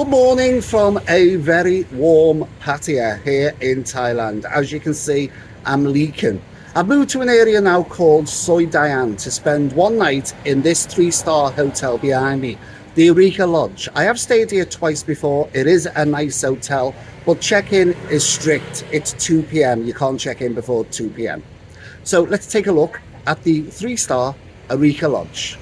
Good morning from a very warm Pattaya here in Thailand. As you can see, I'm leaking. I've moved to an area now called SOI to spend one night in this 3-star hotel behind me, the Areca Lodge. I have stayed here twice before. It is a nice hotel, but check-in is strict. It's 2 p.m. You can't check in before 2 p.m. So let's take a look at the 3-star Areca Lodge.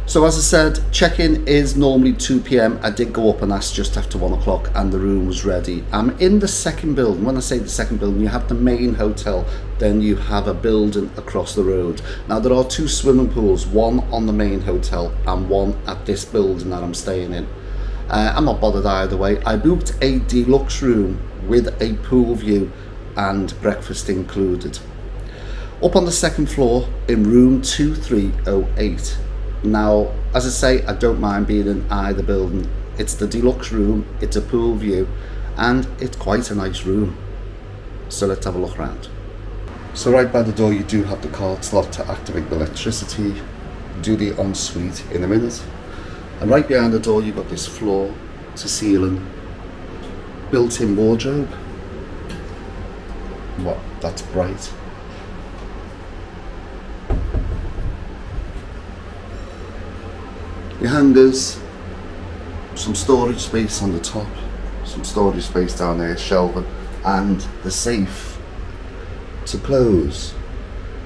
So as I said, check-in is normally 2 p.m. I did go up and ask just after 1 o'clock and the room was ready. I'm in the second building. When I say the second building, you have the main hotel, then you have a building across the road. Now there are 2 swimming pools, one on the main hotel and one at this building that I'm staying in. I'm not bothered either way. I booked a deluxe room with a pool view and breakfast included. Up on the second floor in room 2308. Now, as I say, I don't mind being in either building. It's the deluxe room, it's a pool view, and it's quite a nice room. So let's have a look around. So right by the door you do have the card slot to activate the electricity. Do the ensuite in a minute. And right behind the door you've got this floor to ceiling built-in wardrobe. What? That's bright. Your hangers, some storage space on the top, some storage space down there, shelving, and the safe to close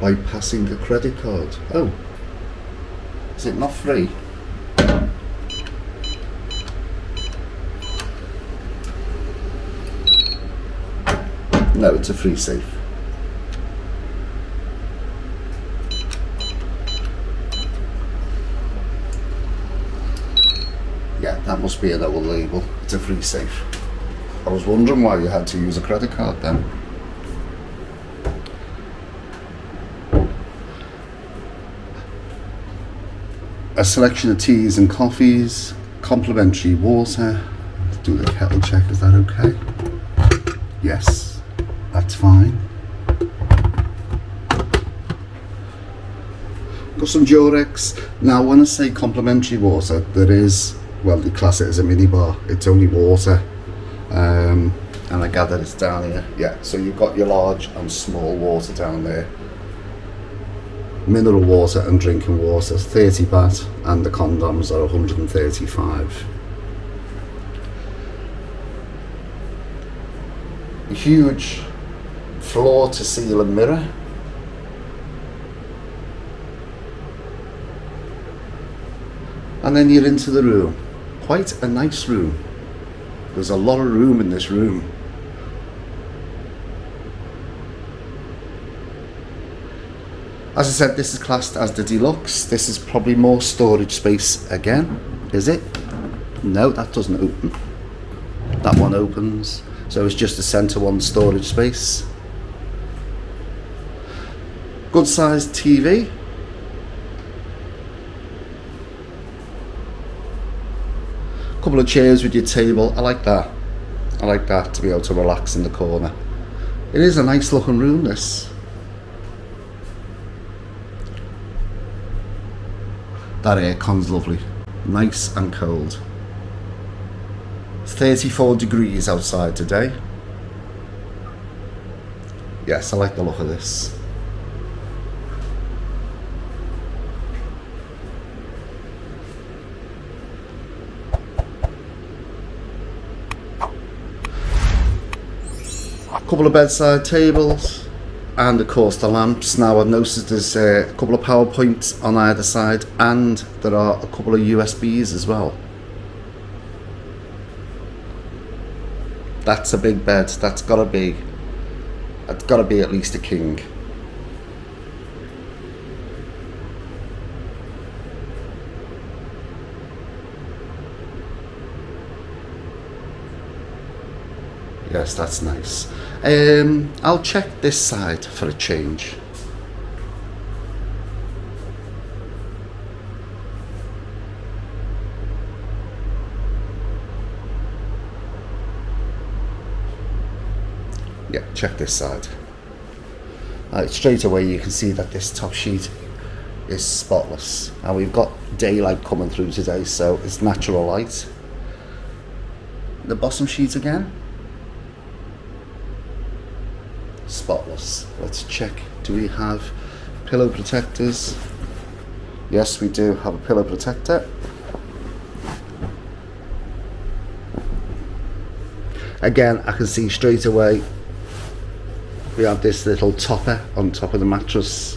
by passing a credit card. Oh, is it not free? No, it's a free safe. Yeah, that must be an old label. It's a free safe. I was wondering why you had to use a credit card then. A selection of teas and coffees, complimentary water. Let's do the kettle check, is that okay? Yes, that's fine. Got some Durex. Now when I say complimentary water, there is, well, they class it as a minibar. It's only water, and I gather it's down here. Yeah, so you've got your large and small water down there. Mineral water and drinking water, 30 baht, and the condoms are 135. A huge floor to ceiling mirror. And then you're into the room. Quite a nice room. There's a lot of room in this room. As I said, this is classed as the deluxe. This is probably more storage space again. Is it? No, that doesn't open. That one opens. So it's just a centre one storage space. Good sized TV. Couple of chairs with your table. I like that. I like that, to be able to relax in the corner. It is a nice looking room, this. That aircon's lovely. Nice and cold. 34 degrees outside today. Yes, I like the look of this. Couple of bedside tables, and of course the lamps. Now I've noticed there's a couple of power points on either side, and there are a couple of USBs as well. That's a big bed. That's gotta be at least a king. Yes, that's nice. I'll check this side for a change. Yeah, check this side. Straight away you can see that this top sheet is spotless, and we've got daylight coming through today, so it's natural light. The bottom sheet again, spotless. Let's check, do we have pillow protectors? Yes, we do have a pillow protector. Again, I can see straight away we have this little topper on top of the mattress.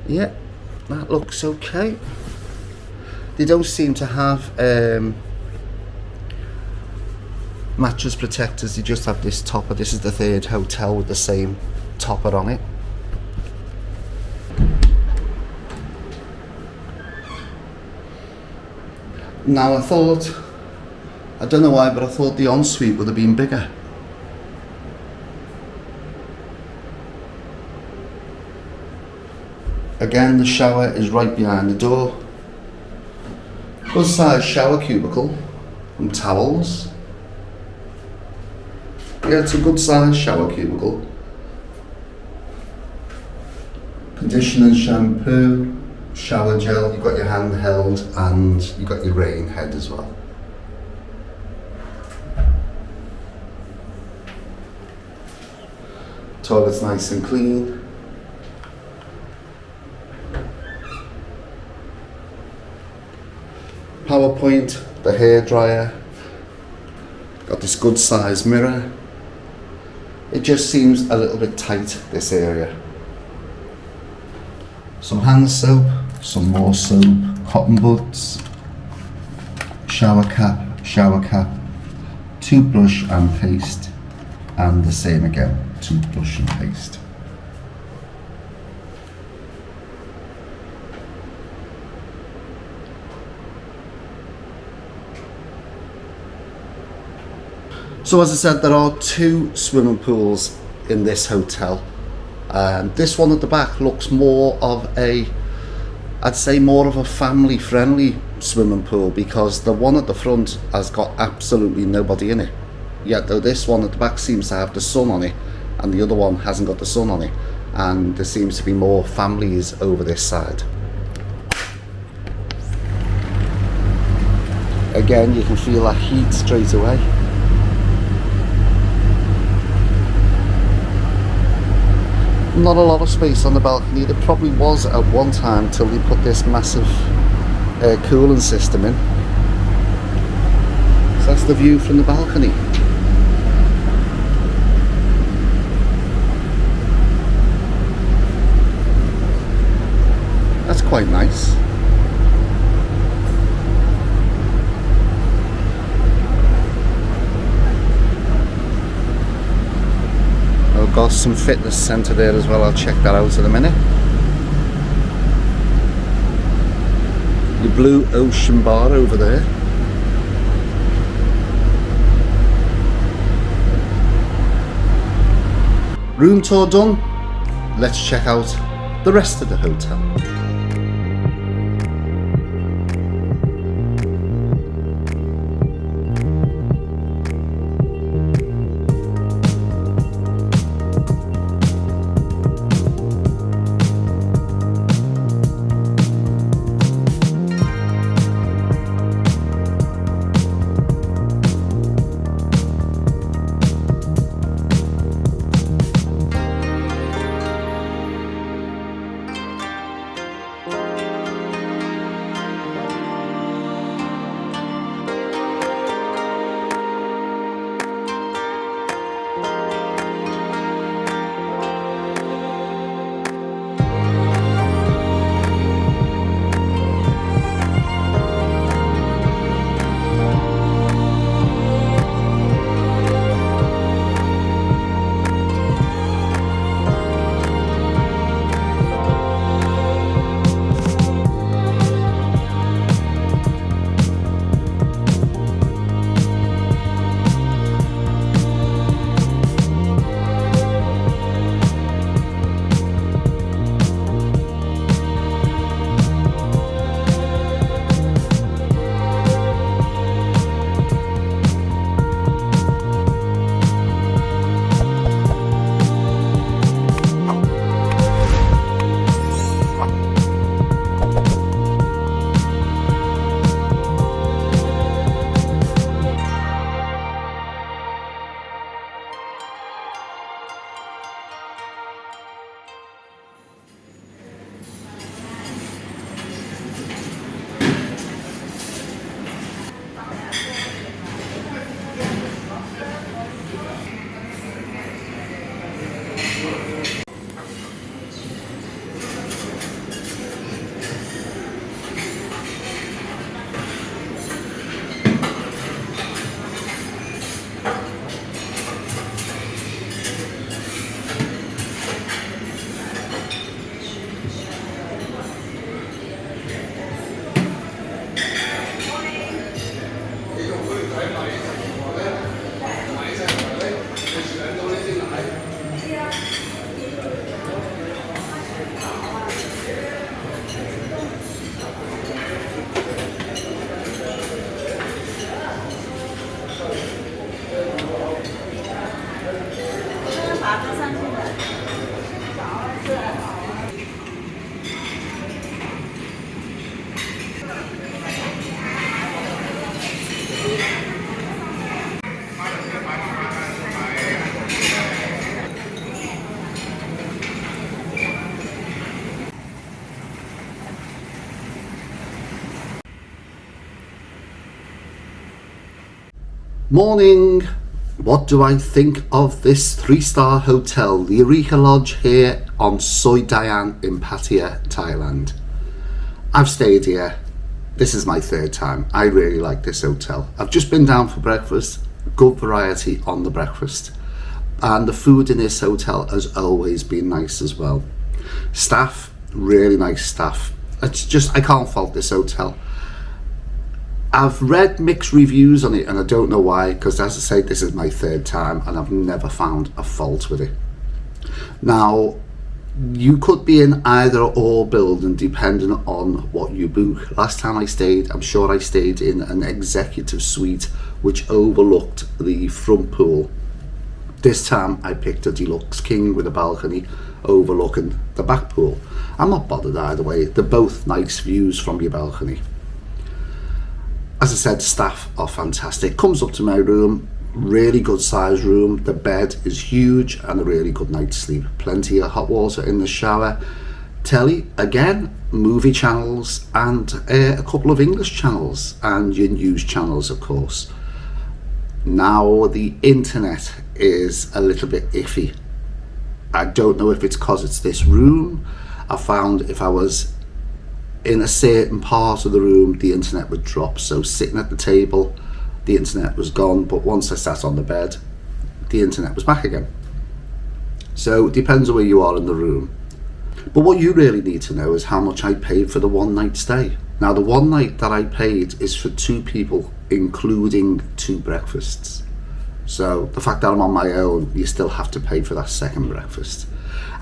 Yeah, that looks okay. They don't seem to have mattress protectors, they just have this topper. This is the third hotel with the same topper on it. Now I don't know why, but I thought the ensuite would have been bigger. Again, the shower is right behind the door. Good size shower cubicle and towels. Yeah, it's a good size shower cubicle. Conditioner, shampoo, shower gel, you've got your handheld, and you've got your rain head as well. Toilet's nice and clean. PowerPoint, the hairdryer, got this good size mirror. It just seems a little bit tight, this area. Some hand soap, some more soap, cotton buds, shower cap, toothbrush and paste, and the same again, toothbrush and paste. So as I said, there are two swimming pools in this hotel. This one at the back looks more of I'd say more of a family friendly swimming pool, because the one at the front has got absolutely nobody in it. Yet though this one at the back seems to have the sun on it, and the other one hasn't got the sun on it, and there seems to be more families over this side. Again, you can feel that heat straight away. Not a lot of space on the balcony. There probably was at one time till they put this massive cooling system in. So that's the view from the balcony. That's quite nice. I've got some fitness centre there as well. I'll check that out in a minute. The blue ocean bar over there. Room tour done. Let's check out the rest of the hotel. Morning. What do I think of this 3-star hotel, the Areca Lodge here on SOI in Pattaya, Thailand? I've stayed here. This is my 3rd time. I really like this hotel. I've just been down for breakfast. Good variety on the breakfast. And the food in this hotel has always been nice as well. Staff, really nice staff. It's just, I can't fault this hotel. I've read mixed reviews on it and I don't know why, because as I say, this is my 3rd time and I've never found a fault with it. Now, you could be in either or building depending on what you book. Last time I stayed, I'm sure I stayed in an executive suite which overlooked the front pool. This time I picked a deluxe king with a balcony overlooking the back pool. I'm not bothered either way, they're both nice views from your balcony. As I said, staff are fantastic. Comes up to my room, really good sized room. The bed is huge and a really good night's sleep. Plenty of hot water in the shower. Telly, again, movie channels and a couple of English channels and your news channels, of course. Now, the internet is a little bit iffy. I don't know if it's because it's this room. I found if I was in a certain part of the room, the internet would drop. So sitting at the table, the internet was gone, but once I sat on the bed, the internet was back again. So it depends on where you are in the room. But what you really need to know is how much I paid for the 1-night stay. Now, the 1 night that I paid is for 2 people, including 2 breakfasts. So the fact that I'm on my own, you still have to pay for that 2nd breakfast.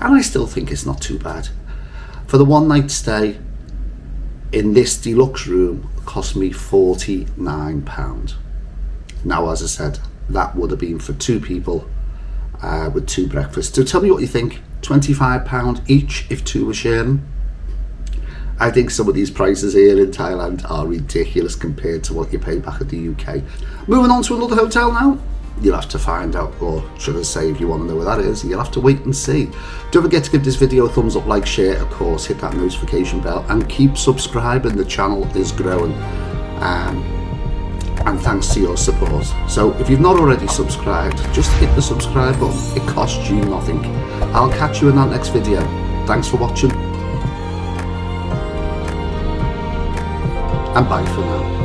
And I still think it's not too bad. For the 1-night stay, in this deluxe room, cost me £49. Now, as I said, that would have been for 2 people with 2 breakfasts. So tell me what you think. £25 each if 2 were sharing. I think some of these prices here in Thailand are ridiculous compared to what you pay back at the UK. Moving on to another hotel now. You'll have to find out, or should I say, if you want to know where that is, you'll have to wait and see. Don't forget to give this video a thumbs up, like, share, of course, hit that notification bell and keep subscribing. The channel is growing and thanks to your support. So if you've not already subscribed, just hit the subscribe button. It costs you nothing. I'll catch you in that next video. Thanks for watching and bye for now.